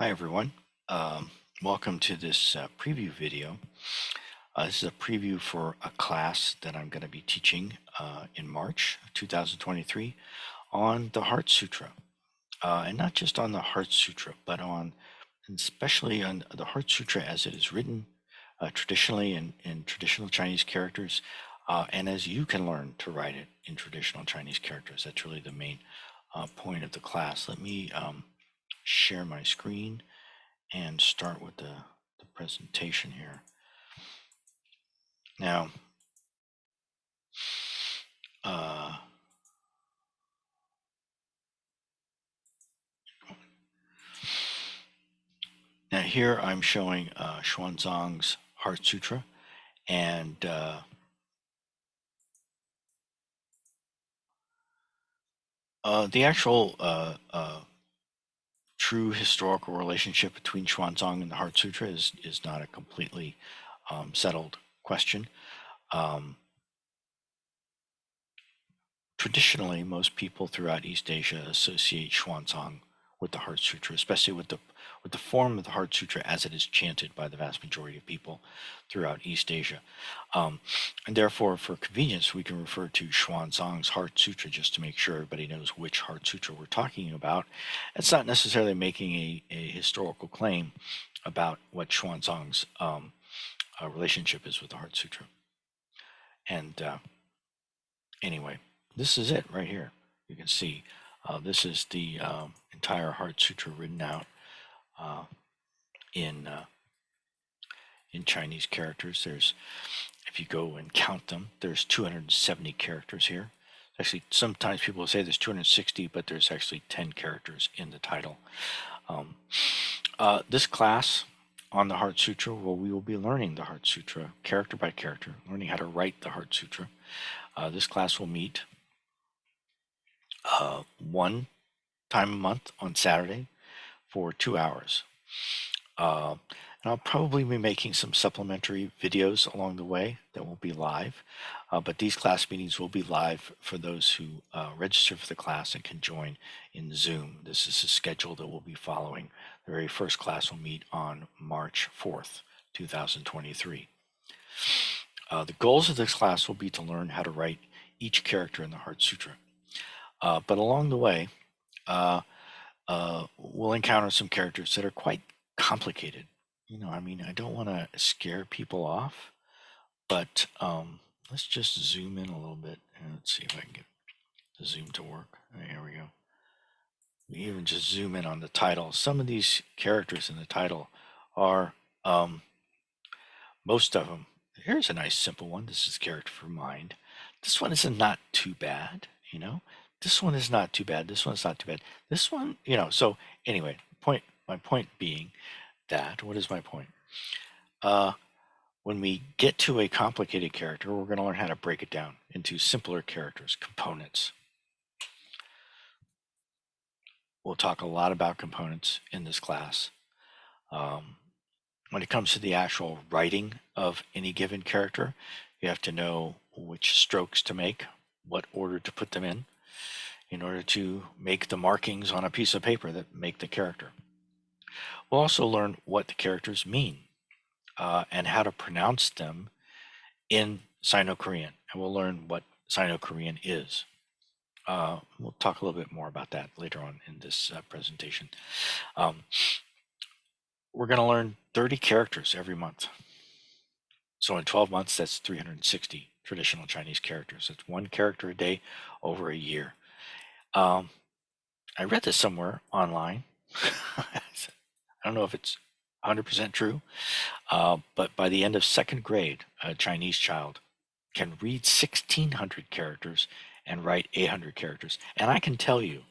Hi everyone. Um, Welcome to this preview video. This is a preview for a class that I'm going to be teaching in March of 2023 on the Heart Sutra. And not just on the Heart Sutra, but especially on the Heart Sutra as it is written traditionally in traditional Chinese characters, and as you can learn to write it in traditional Chinese characters. That's really the main point of the class. Let me share my screen and start with the presentation here. Now, uh, here I'm showing Schwansong's Heart Sutra, and the actual true historical relationship between Schwansong and the Heart Sutra is not a completely settled question. Um, Traditionally, most people throughout East Asia associate Schwansong with the Heart Sutra, especially with the form of the Heart Sutra as it is chanted by the vast majority of people throughout East Asia. And therefore, for convenience, we can refer to Schwansong's Heart Sutra just to make sure everybody knows which Heart Sutra we're talking about. It's not necessarily making a historical claim about what Schwansong's relationship is with the Heart Sutra. And anyway, this is it right here. You can see this is the entire Heart Sutra written out uh, in Chinese characters. If you go and count them, there's 270 characters here. Actually, sometimes people say there's 260, but there's actually 10 characters in the title. This class on the Heart Sutra, well, we will be learning the Heart Sutra character by character, learning how to write the Heart Sutra. This class will meet one time a month on Saturday for 2 hours. And I'll probably be making some supplementary videos along the way that will be live, but these class meetings will be live for those who register for the class and can join in Zoom. This is the schedule that we'll be following. The very first class will meet on March 4th, 2023. The goals of this class will be to learn how to write each character in the Heart Sutra. But along the way, we'll encounter some characters that are quite complicated. I don't want to scare people off, but let's just zoom in a little bit and let's see if I can get the zoom to work. Here we go. We even just zoom in on the title. Some of these characters in the title are, most of them. Here's a nice simple one. This is character for mind. This one is not too bad, This one is not too bad. This one's not too bad. This one, so anyway, my point being that, what is my point? When we get to a complicated character, we're going to learn how to break it down into simpler characters, components. We'll talk a lot about components in this class. When it comes to the actual writing of any given character, you have to know which strokes to make, what order to put them in order to make the markings on a piece of paper that make the character. We'll also learn what the characters mean and how to pronounce them in Sino-Korean, and we'll learn what Sino-Korean is. We'll talk a little bit more about that later on in this presentation. We're going to learn 30 characters every month. So in 12 months, that's 360 traditional Chinese characters. That's one character a day over a year. I read this somewhere online. I don't know if it's 100% true, but by the end of second grade, a Chinese child can read 1,600 characters and write 800 characters. And I can tell you,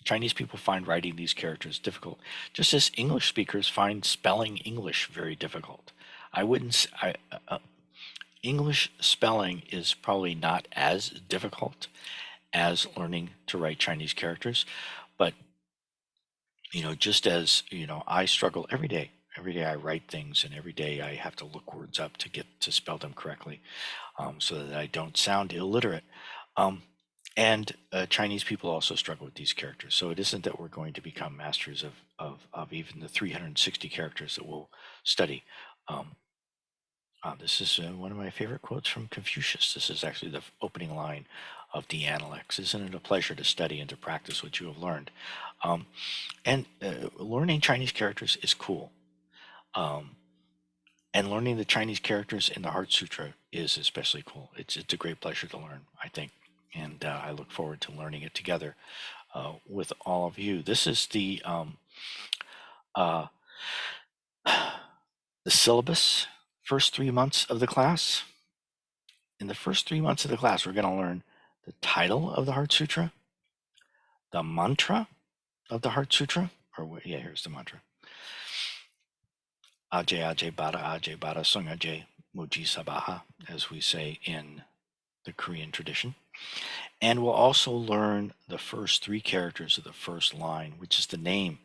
Chinese people find writing these characters difficult, just as English speakers find spelling English very difficult. English spelling is probably not as difficult as learning to write Chinese characters, but just as I struggle every day. Every day I write things, and every day I have to look words up to get to spell them correctly, so that I don't sound illiterate. And Chinese people also struggle with these characters. So it isn't that we're going to become masters of even the 360 characters that we'll study. Um, this is one of my favorite quotes from Confucius. This is actually the opening line of the Analects. Isn't it a pleasure to study and to practice what you have learned? Um, and learning Chinese characters is cool. Um, and learning the Chinese characters in the Heart Sutra is especially cool. It's a great pleasure to learn, I think, and I look forward to learning it together with all of you. This is uh, the syllabus. First 3 months of the class. In the first 3 months of the class, we're going to learn the title of the Heart Sutra, the mantra of the Heart Sutra, yeah, here's the mantra. Ajay Bada Sung Ajay Muji Sabaha, as we say in the Korean tradition. And we'll also learn the first three characters of the first line, which is the name.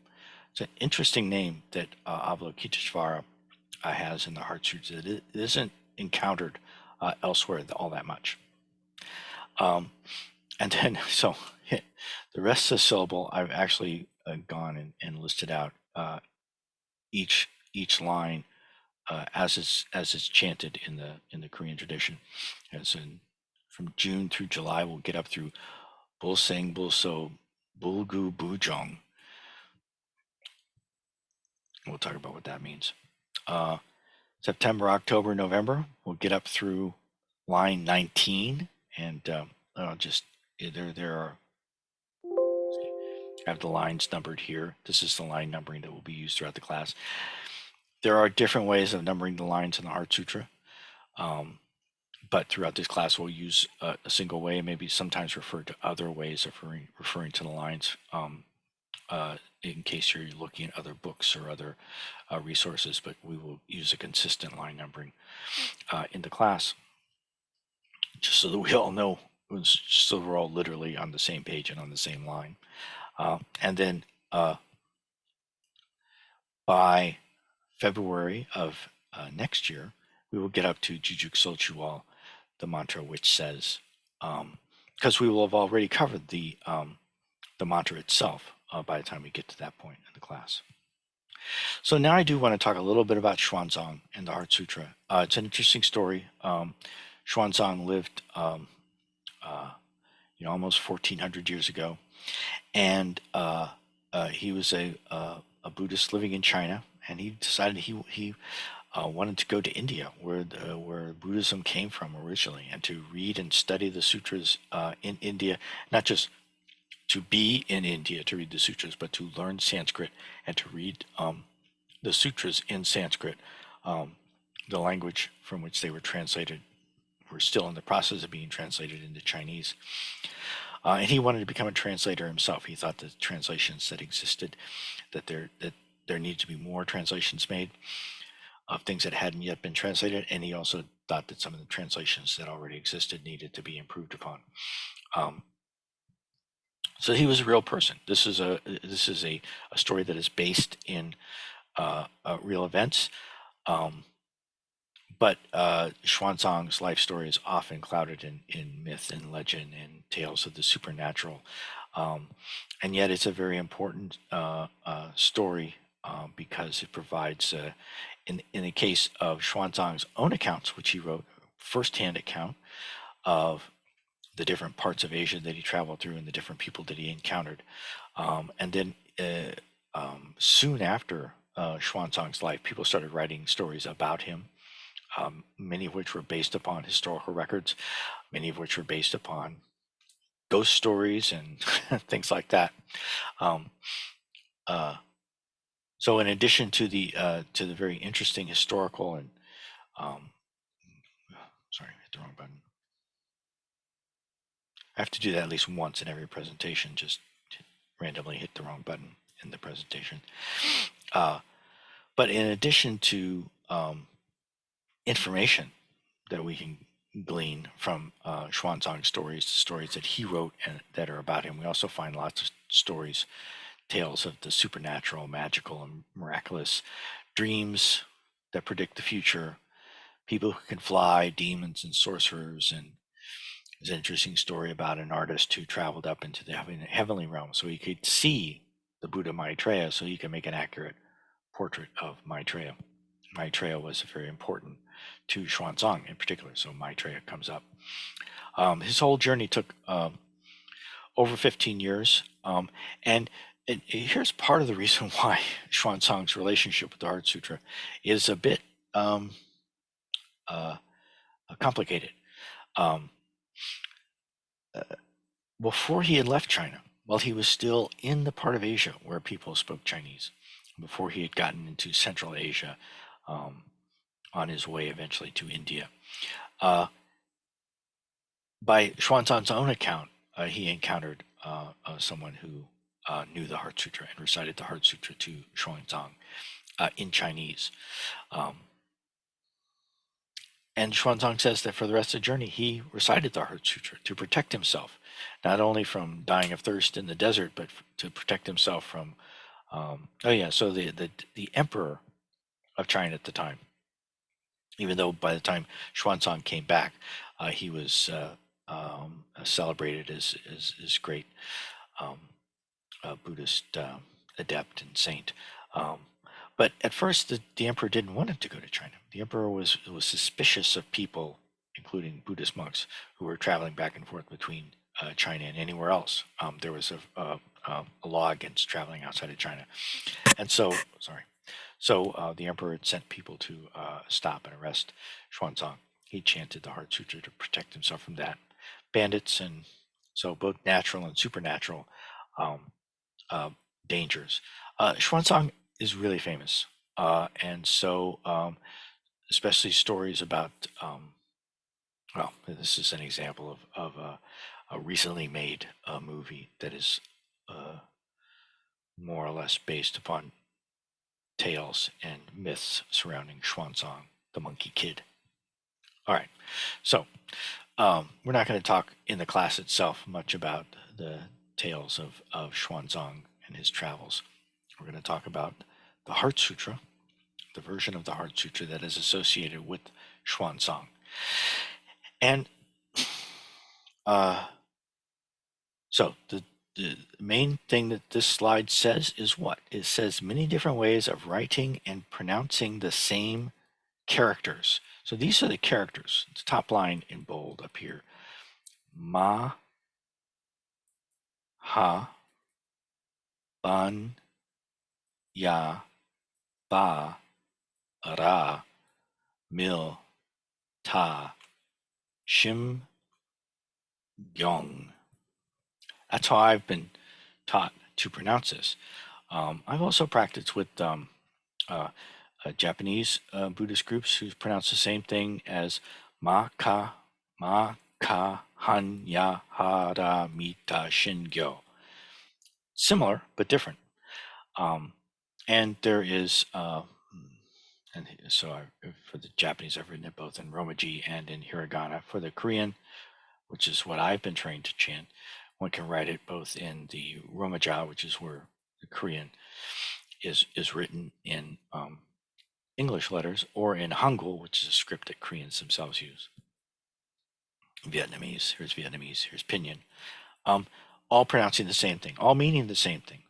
It's an interesting name that Avalokiteshvara has in the Heart Sutra that it isn't encountered elsewhere all that much. And then, so the rest of the syllable, I've actually gone and listed out each line as it's chanted in the Korean tradition. As in, from June through July, we'll get up through Bulseng, Bulso, Bulgu, Bujong. We'll talk about what that means. September, October, November, we'll get up through line 19, and there are. I have the lines numbered here. This is the line numbering that will be used throughout the class. There are different ways of numbering the lines in the Heart Sutra, but throughout this class we'll use a single way, and maybe sometimes refer to other ways of referring to the lines in case you're looking at other books or other resources, but we will use a consistent line numbering in the class, just so that we all know, just so we're all literally on the same page and on the same line. And then by February of next year, we will get up to Jujuk Solchual, the mantra which says, because we will have already covered the mantra itself by the time we get to that point in the class. So now I do want to talk a little bit about Schwansong and the Heart Sutra. It's an interesting story. Schwansong lived, almost 1,400 years ago, and he was a Buddhist living in China, and he decided he wanted to go to India, where Buddhism came from originally, and to read and study the sutras in India, not just to be in India to read the sutras, but to learn Sanskrit and to read the sutras in Sanskrit, the language from which they were translated. We're still in the process of being translated into Chinese. And he wanted to become a translator himself. He thought the translations that existed, that there needed to be more translations made of things that hadn't yet been translated, and he also thought that some of the translations that already existed needed to be improved upon. So he was a real person. This is a story that is based in real events. But Schwansong's life story is often clouded in myth and legend and tales of the supernatural. And yet it's a very important story because it provides, in the case of Schwansong's own accounts, which he wrote, firsthand account of the different parts of Asia that he traveled through and the different people that he encountered. And then soon after Schwansong's life, people started writing stories about him, many of which were based upon historical records, many of which were based upon ghost stories and things like that. So in addition to the very interesting historical and sorry, I hit the wrong button. I have to do that at least once in every presentation, just randomly hit the wrong button in the presentation. But in addition to information that we can glean from Schwansong's stories, the stories that he wrote and that are about him, we also find lots of stories, tales of the supernatural, magical, and miraculous, dreams that predict the future, people who can fly, demons and sorcerers, and There's an interesting story about an artist who traveled up into the heavenly realm so he could see the Buddha Maitreya, so he could make an accurate portrait of Maitreya. Maitreya was very important to Schwansong in particular, so Maitreya comes up. His whole journey took over 15 years, and here's part of the reason why Schwansong's relationship with the Heart Sutra is a bit um, uh, complicated. Um, uh, Before he had left China, while he was still in the part of Asia where people spoke Chinese, before he had gotten into Central Asia, um, on his way eventually to India, uh, by Xuanzang's own account, he encountered someone who knew the Heart Sutra and recited the Heart Sutra to Xuanzang in Chinese. Um, and Xuanzang says that for the rest of the journey, he recited the Heart Sutra to protect himself, not only from dying of thirst in the desert, but to protect himself from. Oh yeah, so the emperor of China at the time, even though by the time Xuanzang came back, he was celebrated as great um, Buddhist adept and saint. Um, but at first, the emperor didn't want him to go to China. The emperor was suspicious of people, including Buddhist monks, who were traveling back and forth between China and anywhere else. There was a law against traveling outside of China, and so sorry. So the emperor had sent people to stop and arrest Xuanzang. He chanted the Heart Sutra to protect himself from that. Bandits and so both natural and supernatural um, uh, dangers. Xuanzang is really famous, and so especially stories about. Well, this is an example of a recently made movie that is uh, more or less based upon tales and myths surrounding Schwansong, the Monkey Kid. All right, so we're not going to talk in the class itself much about the tales of Schwansong and his travels. We're going to talk about the Heart Sutra, the version of the Heart Sutra that is associated with Schwansong. And uh, so the main thing that this slide says is what? It says many different ways of writing and pronouncing the same characters. So these are the characters. It's top line in bold up here. Ma, ha, ban, ya, ba, ra, mil, ta, shim, gyong. That's how I've been taught to pronounce this. I've also practiced with uh, Japanese Buddhist groups who pronounce the same thing as ma ka han ya ha ra mita shin gyo. Similar but different. Um, and there is, and so for the Japanese, I've written it both in Romaji and in Hiragana. For the Korean, which is what I've been trained to chant, one can write it both in the Romaja, which is where the Korean is written in English letters, or in Hangul, which is a script that Koreans themselves use. Vietnamese, here's Pinyin. Um, all pronouncing the same thing, all meaning the same thing.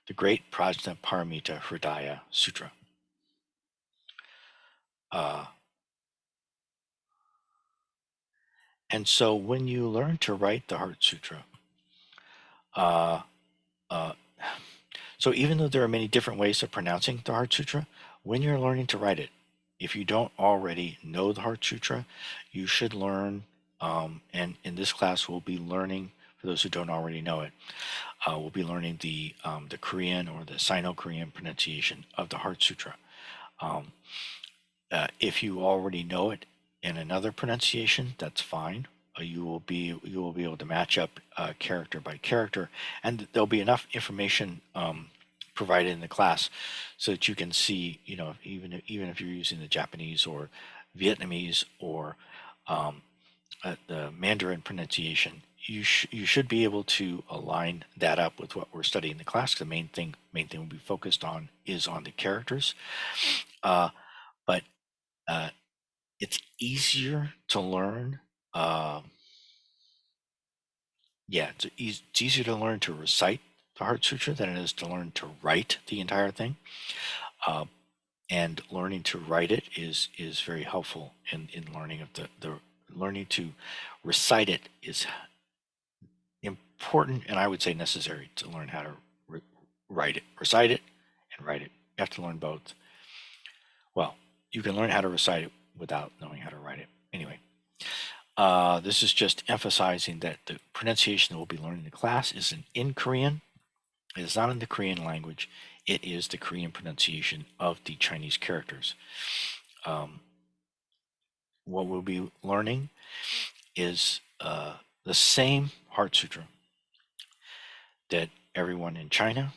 The Great Prajna Paramita Hridaya Sutra. Uh, and so when you learn to write the Heart Sutra, uh, uh, so even though there are many different ways of pronouncing the Heart Sutra, when you're learning to write it, if you don't already know the Heart Sutra, you should learn. And in this class, we'll be learning. For those who don't already know it, we'll be learning the Korean or the Sino-Korean pronunciation of the Heart Sutra. Um, if you already know it in another pronunciation, that's fine. You will be able to match up character by character, and there'll be enough information provided in the class so that you can see, even if you're using the Japanese or Vietnamese or the Mandarin pronunciation, you should be able to align that up with what we're studying in the class. The main thing we'll be focused on is on the characters, but it's easier to learn. Yeah, it's easier to learn to recite the Heart Sutra than it is to learn to write the entire thing. Uh, and learning to write it is very helpful in learning of the learning to recite it is important, and I would say necessary to learn how to re- write it, recite it, and write it. You have to learn both. Well, you can learn how to recite it without knowing how to write it. Anyway, this is just emphasizing that the pronunciation that we'll be learning in the class is in Korean. It is not in the Korean language. It is the Korean pronunciation of the Chinese characters. Um, what we'll be learning is the same Heart Sutra that everyone in China,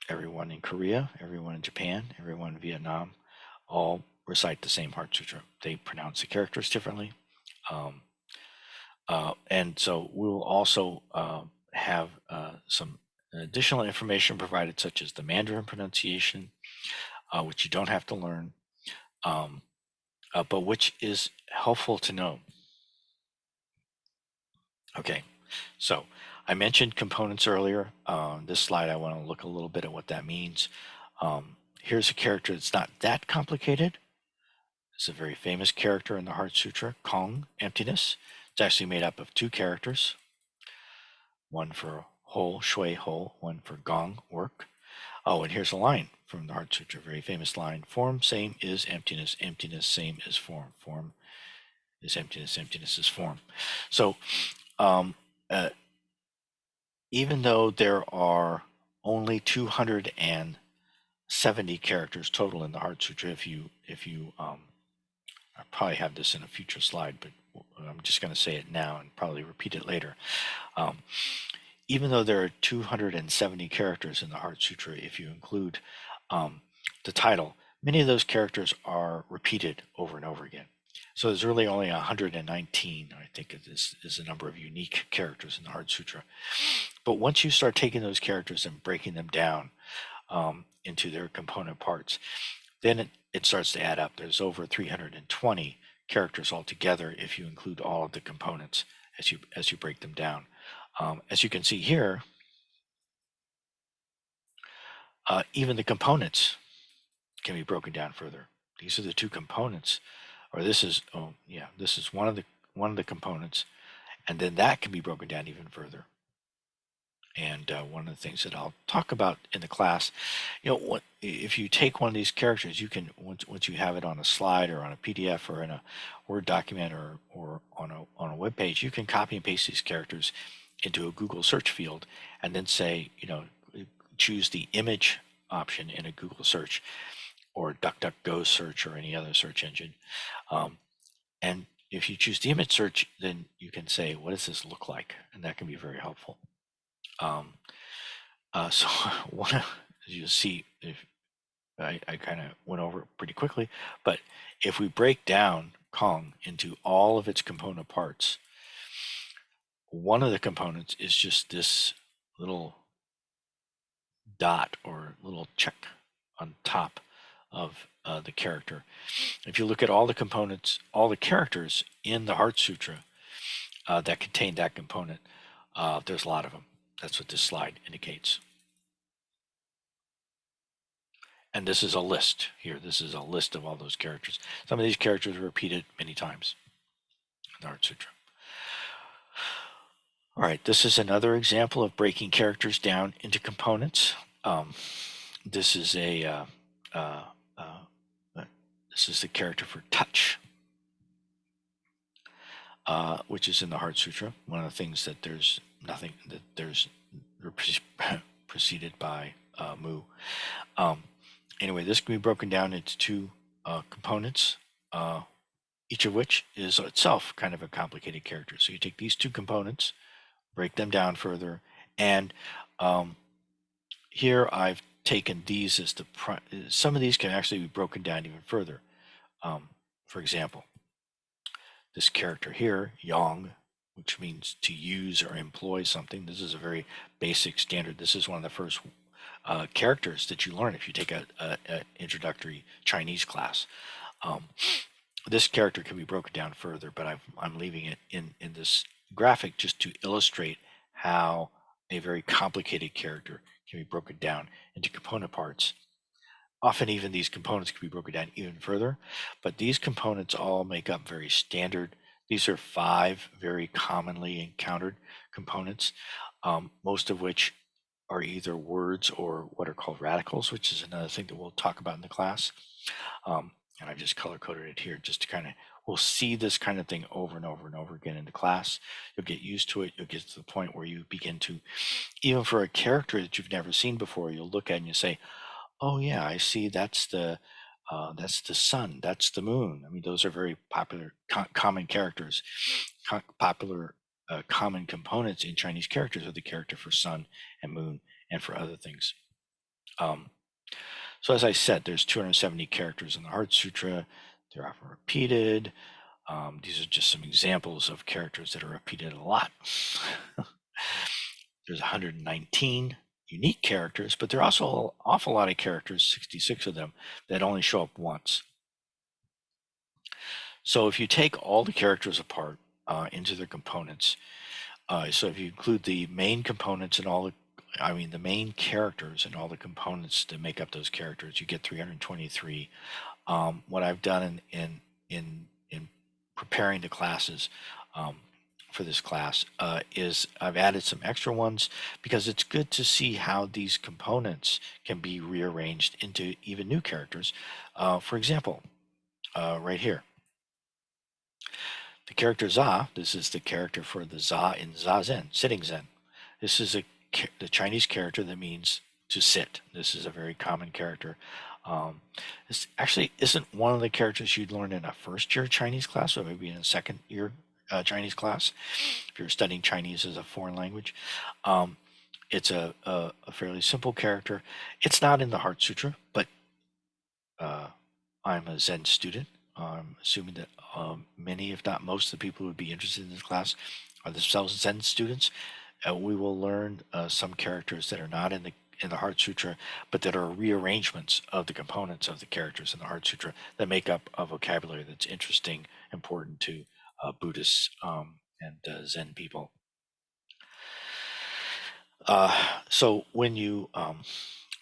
everyone in Korea, everyone in Japan, everyone in Vietnam all recite the same Heart Sutra. They pronounce the characters differently. Um, and so we will also have some additional information provided, such as the Mandarin pronunciation, which you don't have to learn, um, but which is helpful to know. Okay, so I mentioned components earlier. This slide, I want to look a little bit at what that means. Here's a character that's not that complicated. It's a very famous character in the Heart Sutra, Kong, emptiness. It's actually made up of two characters, one for whole, shui whole, one for gong, work. Oh, and here's a line from the Heart Sutra, very famous line. Form same is emptiness, emptiness same is form. Form is emptiness, emptiness is form. So um, uh, even though there are only 270 characters total in the Heart Sutra, if you I probably have this in a future slide, but I'm just going to say it now and probably repeat it later. Um, even though there are 270 characters in the Heart Sutra, if you include the title, many of those characters are repeated over and over again. So there's really only 119, I think is the number of unique characters in the Heart Sutra. But once you start taking those characters and breaking them down into their component parts, then it starts to add up. There's over 320 characters altogether if you include all of the components as you break them down. As you can see here, even the components can be broken down further. These are the two components, or this is this is one of the components, and then that can be broken down even further. And one of the things that I'll talk about in the class, what if you take one of these characters, you can once you have it on a slide or on a PDF or in a Word document or on a web page, you can copy and paste these characters into a Google search field, and then say, choose the image option in a Google search or DuckDuckGo search or any other search engine. And if you choose the image search, then you can say, what does this look like? And that can be very helpful. So as you see, if I kind of went over it pretty quickly, but if we break down Kong into all of its component parts, one of the components is just this little dot or little check on top of the character. If you look at all the components, all the characters in the Heart Sutra that contain that component, there's a lot of them. That's what this slide indicates. And this is a list here. This is a list of all those characters. Some of these characters are repeated many times in the Heart Sutra. All right, this is another example of breaking characters down into components. This is this is the character for touch, which is in the Heart Sutra. One of the things that there's nothing that there's preceded by mu. Anyway, this can be broken down into two components, each of which is itself kind of a complicated character. So you take these two components, break them down further, and here I've taken these as some of these can actually be broken down even further. For example, this character here, yang, which means to use or employ something. This is a very basic standard. This is one of the first characters that you learn if you take a introductory Chinese class. This character can be broken down further, but I'm leaving it in this graphic just to illustrate how a very complicated character can be broken down into component parts. Often even these components can be broken down even further, but these components all make up very standard. These are 5 very commonly encountered components, most of which are either words or what are called radicals, which is another thing that we'll talk about in the class. And I've just color coded it here just to kind of, we'll see this kind of thing over and over and over again in the class. You'll get used to it. You'll get to the point where you begin to, even for a character that you've never seen before, you'll look at it and you say, oh yeah, I see. That's the sun. That's the moon. I mean, those are very popular, common characters. Popular, common components in Chinese characters are the character for sun and moon, and for other things. So as I said, there's 270 characters in the Heart Sutra. They're often repeated. These are just some examples of characters that are repeated a lot. There's 119 unique characters, but there are also an awful lot of characters, 66 of them, that only show up once. So if you take all the characters apart into their components, so if you include the main components and all the main characters and all the components that make up those characters, you get 323. What I've done in preparing the classes for this class is I've added some extra ones because it's good to see how these components can be rearranged into even new characters. For example, right here, the character Za, this is the character for the Za in Zazen, sitting Zen. This is the Chinese character that means to sit. This is a very common character. This actually isn't one of the characters you'd learn in a first year Chinese class, or maybe in a second year Chinese class, if you're studying Chinese as a foreign language. It's a fairly simple character. It's not in the Heart Sutra, but I'm a Zen student. I'm assuming that many, if not most, of the people who would be interested in this class are themselves Zen students. We will learn some characters that are not in the Heart Sutra, but that are rearrangements of the components of the characters in the Heart Sutra that make up a vocabulary that's interesting, important to Buddhists and Zen people. So when you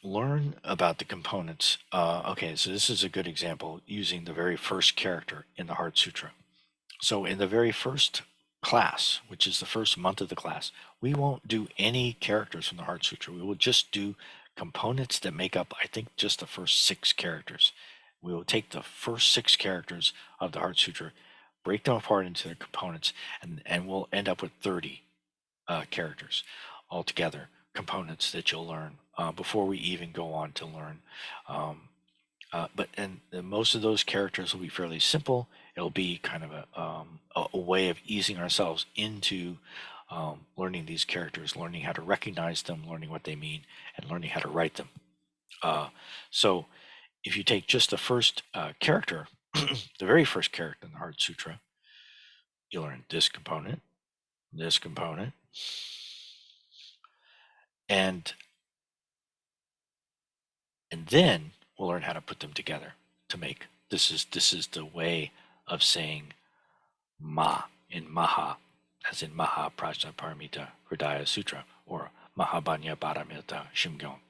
learn about the components, okay, so this is a good example using the very first character in the Heart Sutra. So in the very first class, which is the first month of the class, we won't do any characters from the Heart Sutra. We will just do components that make up, I think, just the first 6 characters. We will take the first 6 characters of the Heart Sutra, break them apart into their components, and we'll end up with 30 characters altogether, components that you'll learn before we even go on to learn. But most of those characters will be fairly simple. It'll be kind of a way of easing ourselves into learning these characters, learning how to recognize them, learning what they mean, and learning how to write them. So if you take just the first character, the very first character in the Heart Sutra, you learn this component, and then we'll learn how to put them together to make this is the way of saying Ma in Maha, as in Maha Prajnaparamita Hridaya Sutra, or Mahabanya Paramita Shimgyon.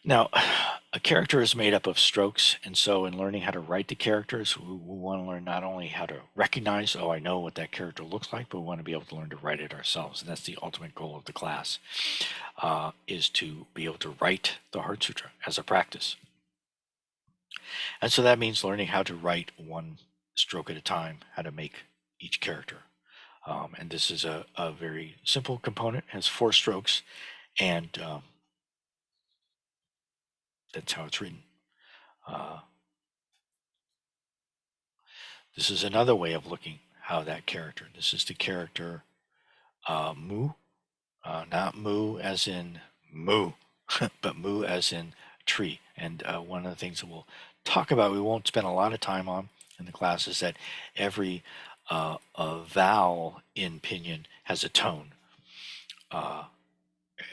Now, a character is made up of strokes, and so in learning how to write the characters, we want to learn not only how to recognize, oh, I know what that character looks like, but we want to be able to learn to write it ourselves. And that's the ultimate goal of the class, is to be able to write the Heart Sutra as a practice. And so that means learning how to write one stroke at a time, how to make each character. And this is a very simple component, it has 4 strokes, and that's how it's written. This is another way of looking how that character. This is the character Mu, not Mu as in moo, but Mu as in tree. And one of the things that we'll talk about, we won't spend a lot of time on in the class, is that every vowel in pinyin has a tone.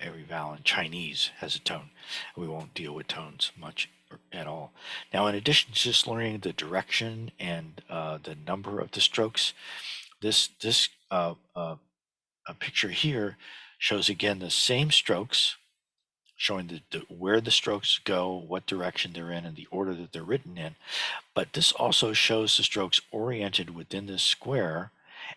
Every vowel in Chinese has a tone. We won't deal with tones much at all. Now, in addition to just learning the direction and the number of the strokes, this picture here shows again the same strokes, showing where the strokes go, what direction they're in, and the order that they're written in. But this also shows the strokes oriented within this square.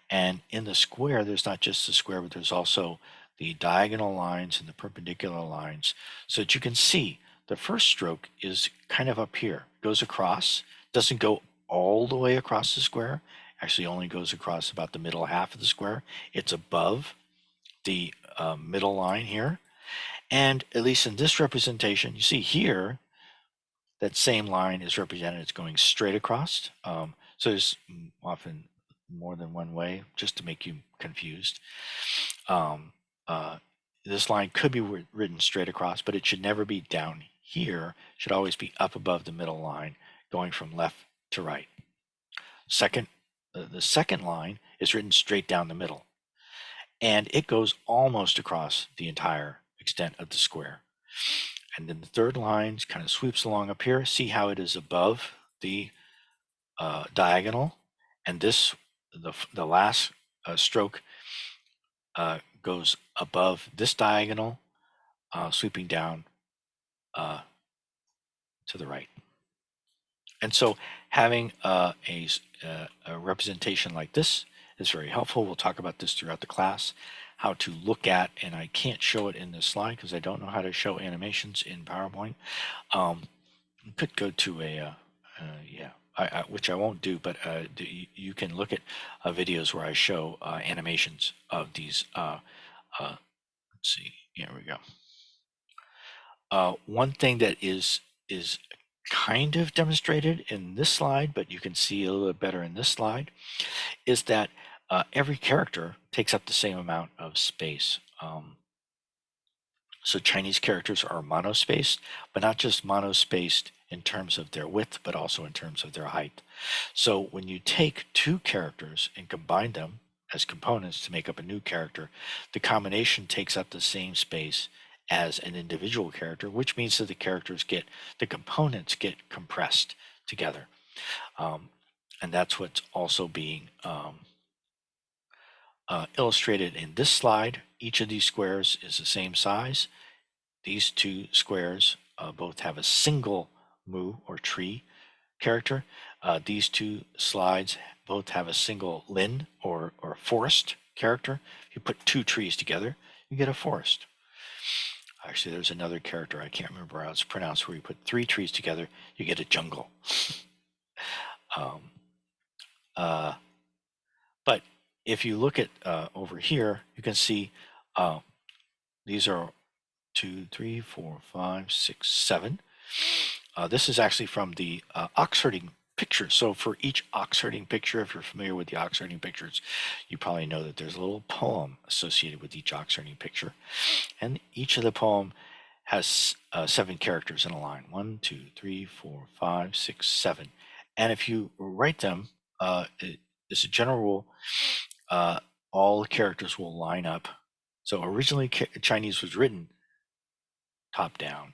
And in the square, there's not just the square, but there's also the diagonal lines and the perpendicular lines, so that you can see the first stroke is kind of up here, goes across, doesn't go all the way across the square, actually only goes across about the middle half of the square. It's above the middle line here. And at least in this representation, you see here, that same line is represented as going straight across. So there's often more than one way, just to make you confused. This line could be written straight across, but it should never be down here. It should always be up above the middle line, going from left to right. The second line is written straight down the middle, and it goes almost across the entire extent of the square. And then the third line kind of sweeps along up here. See how it is above the diagonal, and the last stroke goes above this diagonal, sweeping down to the right. And so having a representation like this is very helpful. We'll talk about this throughout the class, how to look at, and I can't show it in this slide because I don't know how to show animations in PowerPoint. You could go to which I won't do, but you can look at videos where I show animations of these. Let's see, here we go. One thing that is kind of demonstrated in this slide, but you can see a little bit better in this slide, is that every character takes up the same amount of space. So Chinese characters are monospaced, but not just monospaced in terms of their width, but also in terms of their height. So when you take two characters and combine them as components to make up a new character, the combination takes up the same space as an individual character, which means that the components get compressed together. And that's what's also being illustrated in this slide. Each of these squares is the same size. These two squares both have a single mu or tree character. These two slides both have a single lin or forest character. If you put two trees together, you get a forest. Actually, there's another character, I can't remember how it's pronounced, where you put three trees together, you get a jungle. But if you look at over here, you can see these are 2, 3, 4, 5, 6, 7. This is actually from the ox herding picture. So for each ox herding picture, if you're familiar with the ox herding pictures, you probably know that there's a little poem associated with each ox herding picture. And each of the poem has 7 characters in a line. 1, 2, 3, 4, 5, 6, 7. And if you write them, as a general rule, all the characters will line up. So originally Chinese was written top down.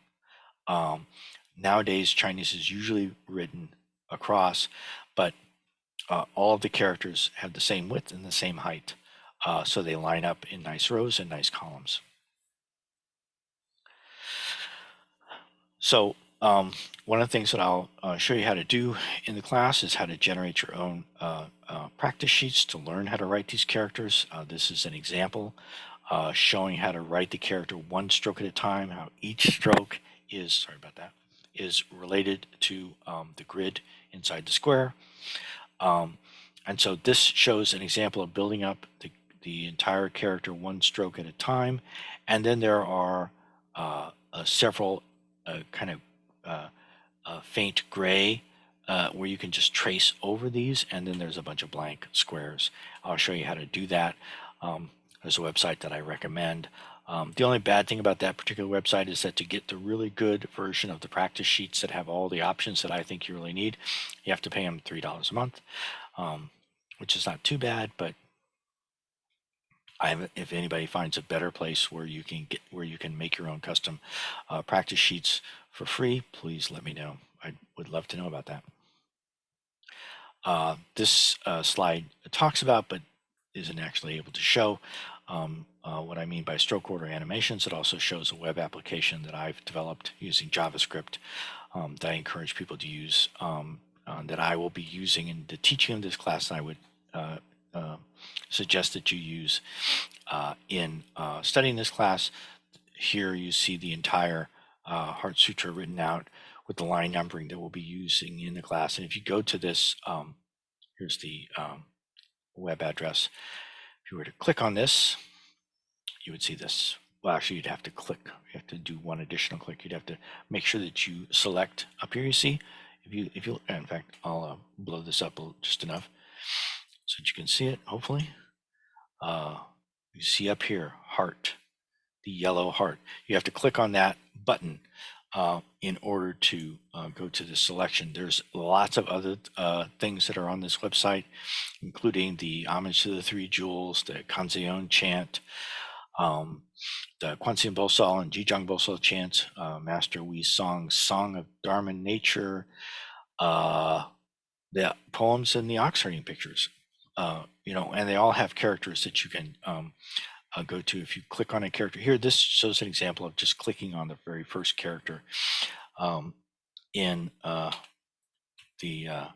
Nowadays Chinese is usually written across, but all of the characters have the same width and the same height. So they line up in nice rows and nice columns. So one of the things that I'll show you how to do in the class is how to generate your own practice sheets to learn how to write these characters. This is an example showing how to write the character one stroke at a time, how each stroke is, is related to the grid inside the square. And so this shows an example of building up the entire character one stroke at a time. And then there are several kind of faint gray where you can just trace over these, and then there's a bunch of blank squares. I'll show you how to do that. There's a website that I recommend. The only bad thing about that particular website is that to get the really good version of the practice sheets that have all the options that I think you really need, you have to pay them $3 a month, which is not too bad, but if anybody finds a better place where you can make your own custom practice sheets for free, please let me know. I would love to know about that. This slide talks about, but isn't actually able to show what I mean by stroke order animations. It also shows a web application that I've developed using JavaScript that I encourage people to use, that I will be using in the teaching of this class. And I would uh, uh, suggest that you use in studying this class. Here you see the entire Heart Sutra written out with the line numbering that we'll be using in the class. And if you go to this, here's the web address. If you were to click on this, you would see this. Well, actually, you'd have to click. You have to do one additional click. You'd have to make sure that you select up here. You see, if you, in fact, I'll blow this up just enough so that you can see it. Hopefully, you see up here, heart, the yellow heart. You have to click on that button in order to go to the selection. There's lots of other things that are on this website, including the homage to the three jewels, the Kanzeon chant, the Kwanzaa Bosal and Jijang Bosal chants, Master Wee Song's Song of Dharma Nature, the poems and the ox herding pictures. And they all have characters that you can go to. If you click on a character here, this shows an example of just clicking on the very first character in the I'm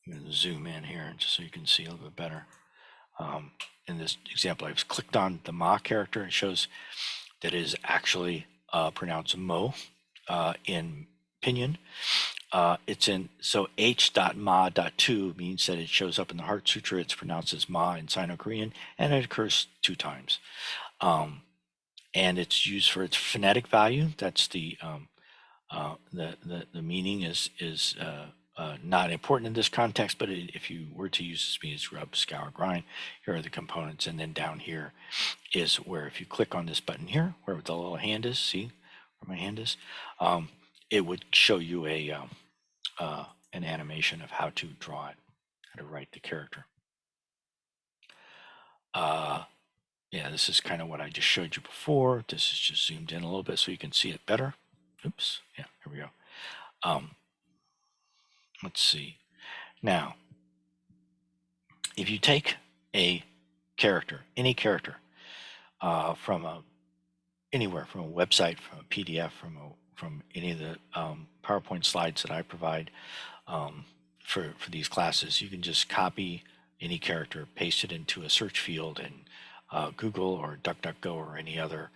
going to zoom in here just so you can see a little bit better. In this example, I've clicked on the Ma character. It shows that it is actually pronounced Mo in Pinyin. It's in, so H.Ma.2 means that it shows up in the Heart Sutra. It's pronounced as Ma in Sino-Korean, and it occurs 2 times. And it's used for its phonetic value. That's the meaning is not important in this context, but if you were to use this, means rub, scour, grind. Here are the components, and then down here is where, if you click on this button here, where the little hand is, see where my hand is, it would show you an animation of how to draw it, how to write the character. Yeah, this is kind of what I just showed you before. This is just zoomed in a little bit so you can see it better. Oops, yeah, here we go. Let's see. Now, if you take a character, any character, from anywhere, from a website, from a PDF, from any of the PowerPoint slides that I provide for these classes, you can just copy any character, paste it into a search field in Google or DuckDuckGo or any other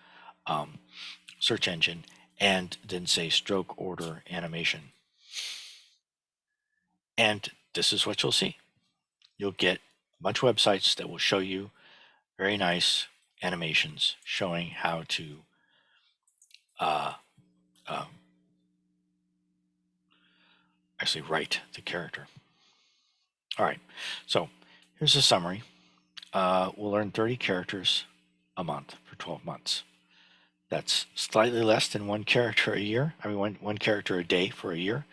search engine, and then say stroke order animation. And this is what you'll see. You'll get a bunch of websites that will show you very nice animations showing how to actually write the character. All right, so here's a summary. We'll learn 30 characters a month for 12 months. That's slightly less than 1 character a year. I mean, one character a day for a year,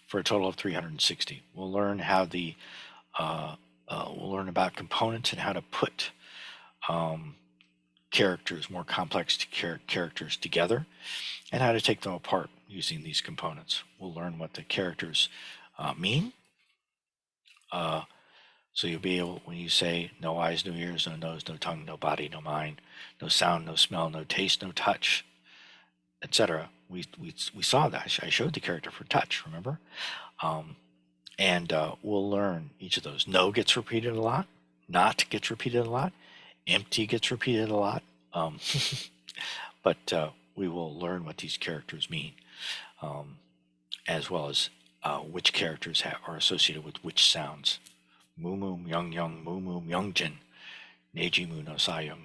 for a total of 360. We'll learn how we'll learn about components and how to put characters, more complex characters together, and how to take them apart using these components. We'll learn what the characters mean. So you'll be able, when you say no eyes, no ears, no nose, no tongue, no body, no mind, no sound, no smell, no taste, no touch, etc. We saw that. I showed the character for touch, remember? And we'll learn each of those. No gets repeated a lot. Not gets repeated a lot. Empty gets repeated a lot. But we will learn what these characters mean, as well as which characters are associated with which sounds. Mu mu myung myung mu mu myungjin, neji mu no sayo,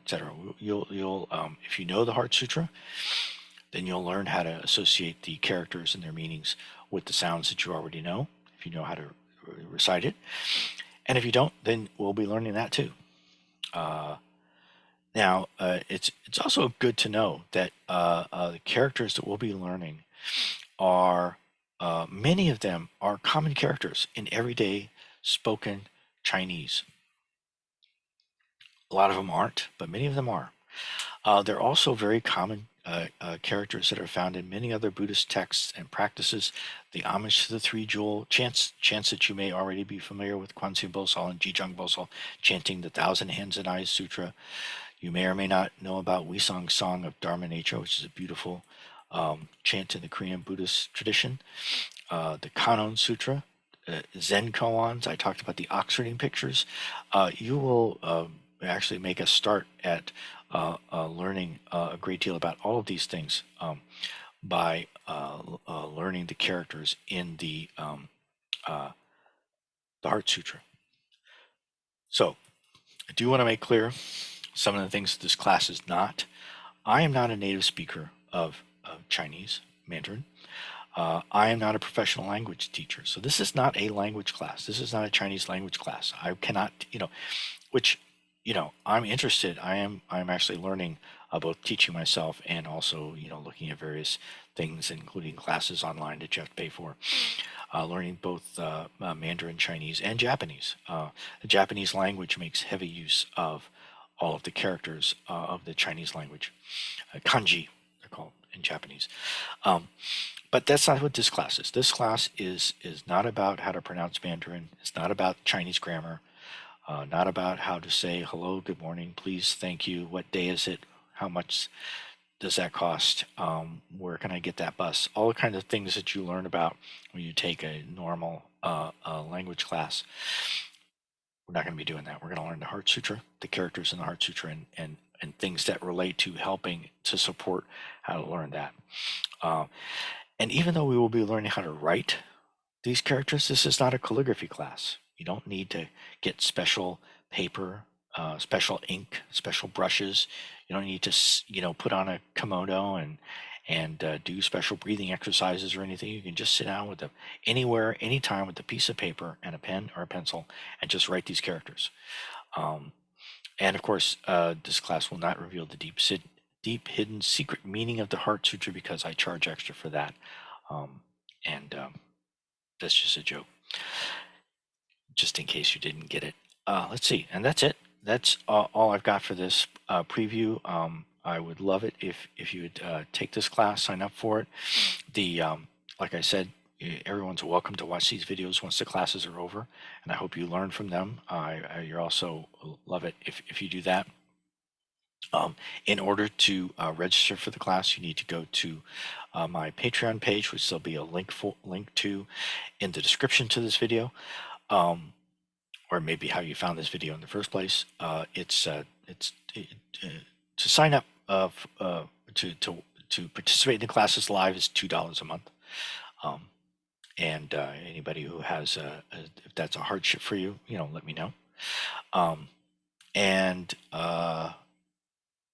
etc. You'll if you know the Heart Sutra, then you'll learn how to associate the characters and their meanings with the sounds that you already know, if you know how to recite it. And if you don't, then we'll be learning that too. Now, it's also good to know that the characters that we'll be learning are, many of them are common characters in everyday spoken Chinese. A lot of them aren't, but many of them are. They're also very common characters that are found in many other Buddhist texts and practices. The homage to the three jewel chants that you may already be familiar with, Kwanzaa Bosal and Jijang Bosal, chanting the Thousand Hands and Eyes Sutra. You may or may not know about Wisong's Song of Dharma Nature, which is a beautiful chant in the Korean Buddhist tradition. The Kanon Sutra, Zen koans. I talked about the ox herding pictures. You will actually make a start at learning a great deal about all of these things by learning the characters in the Heart Sutra. So I do want to make clear some of the things this class is not. I am not a native speaker of Chinese, Mandarin. I am not a professional language teacher. So this is not a language class. This is not a Chinese language class. I cannot, which, I'm interested. I'm actually learning both teaching myself and also, looking at various things, including classes online that you have to pay for. Learning both Mandarin, Chinese, and Japanese. The Japanese language makes heavy use of all of the characters of the Chinese language. Kanji, they're called in Japanese. But that's not what this class is. This class is not about how to pronounce Mandarin. It's not about Chinese grammar. Not about how to say hello, good morning, please, thank you, what day is it, how much does that cost, where can I get that bus, all the kinds of things that you learn about when you take a normal language class. We're not going to be doing that. We're going to learn the Heart Sutra, the characters in the Heart Sutra, and things that relate to helping to support how to learn that. And even though we will be learning how to write these characters, this is not a calligraphy class. You don't need to get special paper, special ink, special brushes. You don't need to, put on a kimono and do special breathing exercises or anything. You can just sit down with them anywhere, anytime, with a piece of paper and a pen or a pencil, and just write these characters. And of course, this class will not reveal the deep hidden secret meaning of the Heart Sutra because I charge extra for that. And that's just a joke, just in case you didn't get it. Let's see, and that's it. That's all I've got for this preview. I would love it if you would take this class, sign up for it. Like I said, everyone's welcome to watch these videos once the classes are over, and I hope you learn from them. You're also love it if you do that. In order to register for the class, you need to go to my Patreon page, which there'll be a link to in the description to this video, or maybe how you found this video in the first place. To sign up to participate in the classes live is $2 a month. And anybody who has if that's a hardship for you, let me know.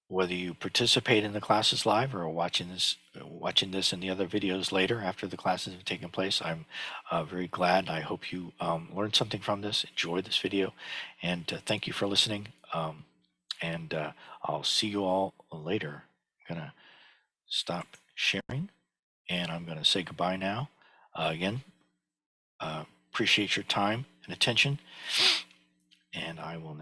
Whether you participate in the classes live or watching this and the other videos later after the classes have taken place, I'm very glad. I hope you learned something from this, enjoy this video, and thank you for listening. And I'll see you all later. I'm going to stop sharing, and I'm going to say goodbye now. Again, appreciate your time and attention, and I will now